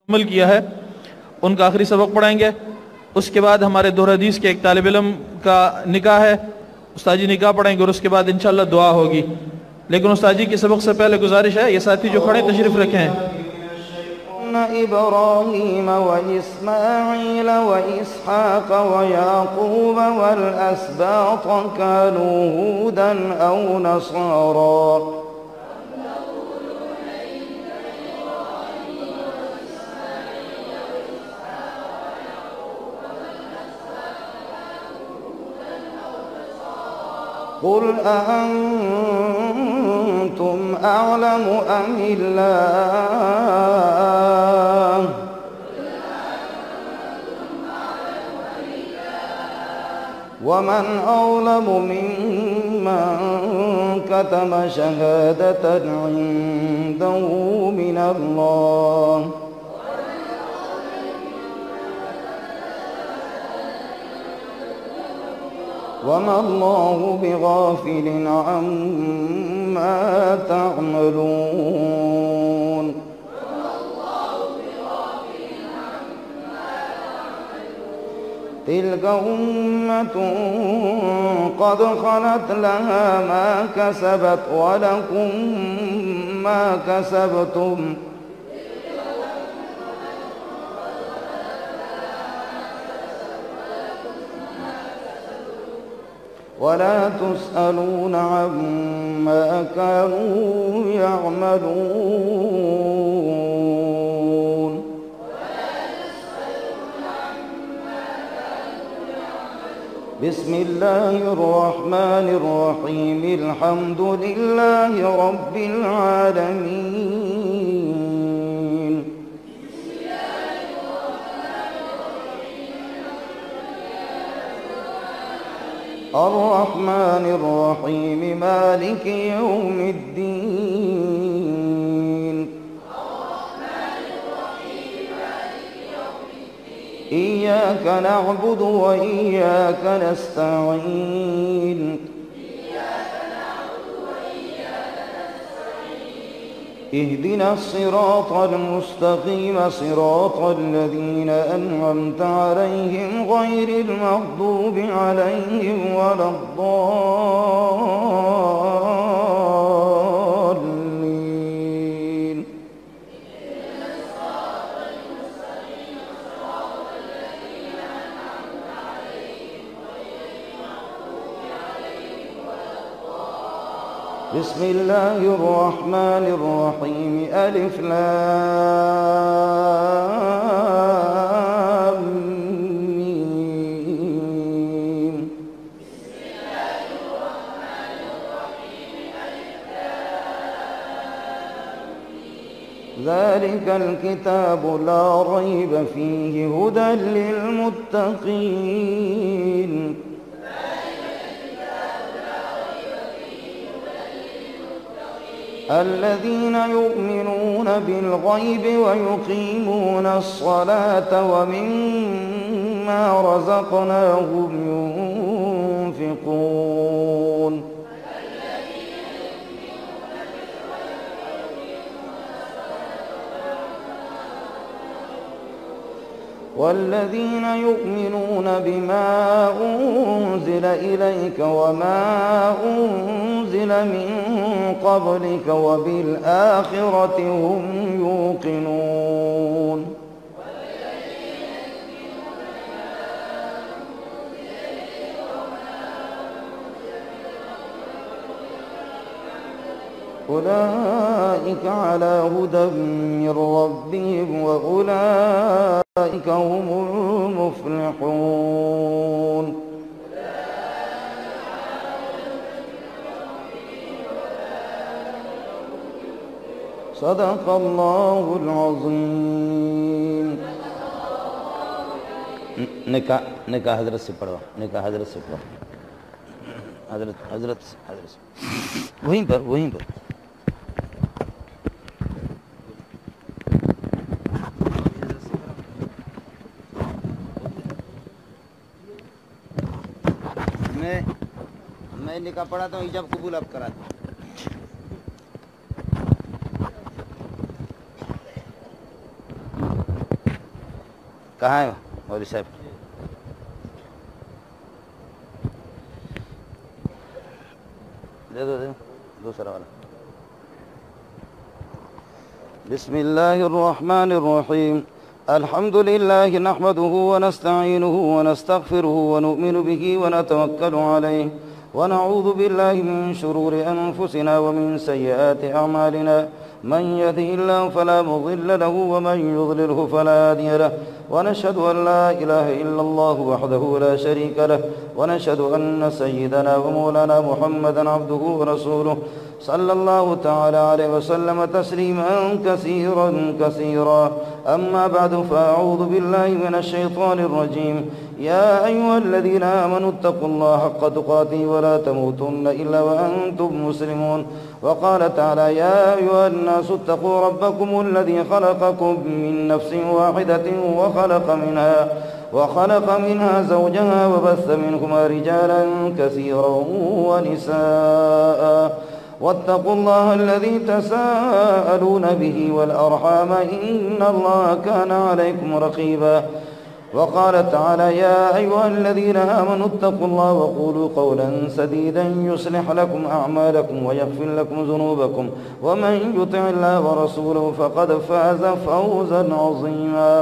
अमल किया है उनका आखिरी सबक पढ़ाएंगे। उसके बाद हमारे दोहरा हदीस के एक तालिब इल्म का निकाह है, उस्ताद जी निकाह पढ़ाएंगे और उसके बाद इंशाअल्लाह दुआ होगी। लेकिन उस्ताद जी के सबक से पहले गुजारिश है, ये साथी जो खड़े तशरीफ रखे हैं। इब्राहीम व इस्माईल व इसहाक व याकूब वल अस्बात कानू हुदन औ नसारा قل أأنتم أعلم أم الله ومن أظلم ممن كتم شهادة عنده من الله وما الله بغافل عما تعملون تلك أمة قد خلت لها ما كسبت ولكم ما كسبتم ولا تسألون عما كانوا يعملون بسم الله الرحمن الرحيم الحمد لله رب العالمين الرحمن الرحيم مالك يوم الدين إياك نعبد وإياك نستعين اهدنا الصراط المستقيم صراط الذين أنعمت عليهم غير المغضوب عليهم ولا الضالين بسم الله الرحمن الرحيم ألف لام ميم ذلك الكتاب لا ريب فيه هدى للمتقين الذين يؤمنون بالغيب ويقيمون الصلاة ومما رزقناهم ينفقون والذين يؤمنون بما أنزل إليك وما أنزل من قبلك وبالآخرة هم يوقنون أولئك على هدى من ربهم وأولئك هم المفلحون صدق الله العظيم निकाह हजरत से पढ़ो निकाह हजरत से पढ़ो हजरत हजरत हजरत वहीं पर मैं निकाह पढ़ाता हूँ, इजाब कबूल आप कराते हैं। کہاں ہے مولوی صاحب؟ دے دو دوسرا والا. بسم الله الرحمن الرحيم. الحمد لله نحمده ونستعينه ونستغفره ونؤمن به ونتوكل عليه ونعوذ بالله من شرور أنفسنا ومن سيئات أعمالنا. من يهده الله فلا مضل له ومن يضلله فلا هادي له ونشهد أن لا إله إلا الله وحده لا شريك له ونشهد أن سيدنا ومولانا محمدا عبده ورسوله صلى الله تعالى عليه وسلم تسليما كثيرا كثيرا. أما بعد فأعوذ بالله من الشيطان الرجيم. يا أيها الذين آمنوا اتقوا الله حق تقاته ولا تموتن إلا وأنتم مسلمون. وقال تعالى يا أيها الناس اتقوا ربكم الذي خلقكم من نفس واحدة وخلق منها زوجها وبث منهما رجالا كثيرا ونساء واتقوا الله الذي تساءلون به والأرحام إن الله كان عليكم رقيبا. وقال تعالى يا أيها الذين آمنوا اتقوا الله وقولوا قولا سديدا يصلح لكم أعمالكم ويغفر لكم ذنوبكم ومن يطع الله ورسوله فقد فاز فوزا عظيما.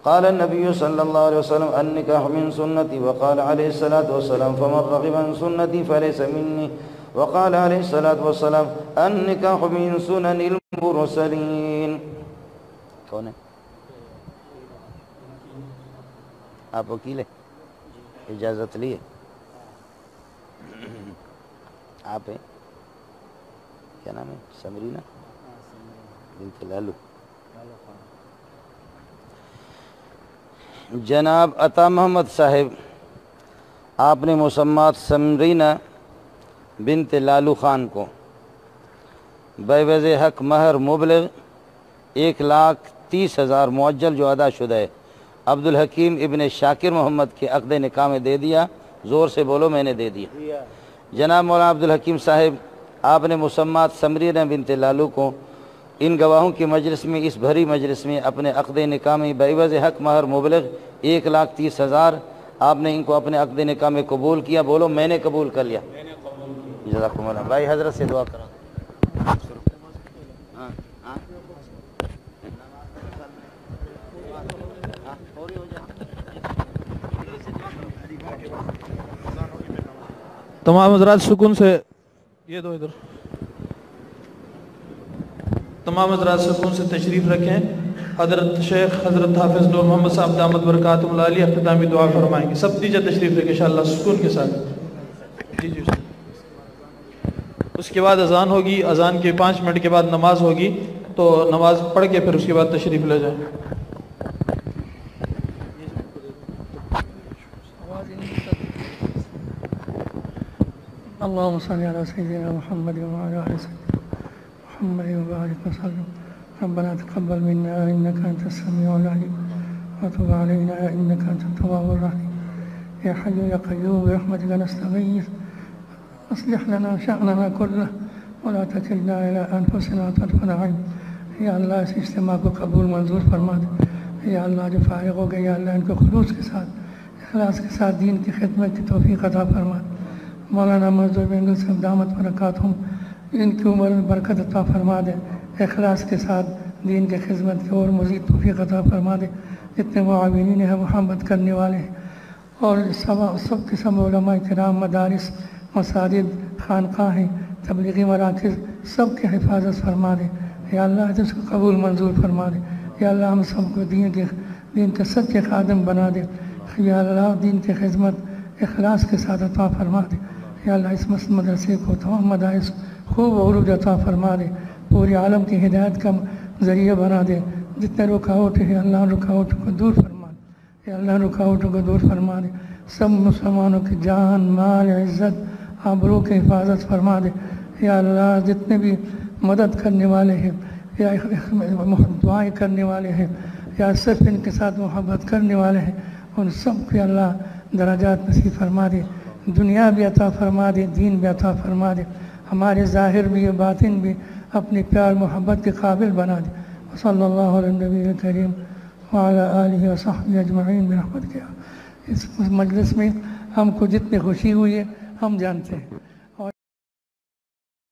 قال النبي صلى الله عليه وسلم النكاح من سنتي. وقال عليه الصلاة والسلام فمن رغب عن سنتي فليس مني. وقال عليه الصلاة والسلام النكاح من سنن المرسلين. کون ہے آپ؟ وکیل ہے؟ اجازت لیے؟ آپ ہیں؟ کیا نام ہے؟ سمرینہ بنت لالو. جناب عطا محمد صاحب آپ نے مسمات سمرینہ بنت لالو خان کو بعوض حق مہر مبلغ 1,30,000 معجل جو ادا شدہ ہے عبدالحکیم ابن شاکر محمد کے عقد نکاح میں دے دیا. زور سے بولو میں نے دے دیا. جناب مولانا عبدالحکیم صاحب آپ نے مسمات سمرینہ بنت لالو کو ان گواہوں کی مجلس میں، اس بھری مجلس میں اپنے عقد نکاح میں بعوض حق مہر مبلغ 1,30,000 آپ نے ان کو اپنے عقد نکاح میں قبول کیا. بولو میں نے قبول کر لیا. جزاکم اللہ. بھائی حضرت سے دعا کرو. تمام حضرات سکون سے یہ دو ادھر. تمام حضرات سکون سے تشریف رکھیں. حضرت شیخ حضرت حافظ نور محمد صاحب دامت برکاتہم العالیہ اختتامی دعا فرمائیں گے. سب دیجیے تشریف رکھیں انشاءاللہ سکون کے ساتھ. جی جی. اس کے بعد اذان ہوگی. اذان کے 5 منٹ کے بعد نماز ہوگی تو نماز پڑھ کے پھر اس کے بعد تشریف لے جائیں. اللهم صل على سيدنا محمد وعلى آل سيدنا محمد وبارك وسلم. ربنا تقبل منا إنك أنت السميع العليم وتب علينا إنك أنت التواب الرحيم. يا حي يا قيوم برحمتك نستغيث أصلح لنا شأننا كله ولا تكلنا إلى أنفسنا طرفة عين. یا اللہ اس اجتماع کو قبول منظور فرما دے. یا اللہ جو فارغ ہو گئے یا اللہ ان کو خلوص کے ساتھ اخلاص کے ساتھ دین کی خدمت کی توفیق عطا فرما دے. مولانا مزدور بینگل صاحب دامت برکاتہم ان کی عمر میں برکت عطا فرما دے. اخلاص کے ساتھ دین کی خدمت کی اور مزید توفیق عطا فرما دے. جتنے معاونین ہیں محبت کرنے والے ہیں اور سب کے سب علماء کرام مدارس مساجد خانقاہیں تبلیغی مراکز سب کی حفاظت فرما دے. یا اللہ اس کو قبول منظور فرما دے. یا اللہ ہم سب کو دین کے سچے خادم بنا دے. یا اللہ دین کی خدمت اخلاص کے ساتھ عطا فرما دے. یا اللہ اس مدرسے کو تمام مدارس خوب عروج عطا فرما دے. پورے عالم کی ہدایت کا ذریعہ بنا دے. جتنے رکاوٹ ہے اللہ رکاوٹوں کو دور فرما دے. یا اللہ رکاوٹوں کو دور فرما دے. سب مسلمانوں کی جان مال عزت آبرو کی حفاظت فرما دے. یا اللہ جتنے بھی مدد کرنے والے ہیں یا دعائیں کرنے والے ہیں یا صرف ان کے ساتھ محبت کرنے والے ہیں ان سب کو اللہ درجات نصیب فرما دے. دنیا بھی عطا فرما دے دین بھی عطا فرما دے. ہمارے ظاہر بھی باطن بھی اپنی پیار محبت کے قابل بنا دے. صلی اللہ علیہ نبی کریم وعلى آله وصحبه اجمعین برحمتک۔ اس مجلس میں ہم کو جتنی خوشی ہوئی ہے ہم جانتے ہیں،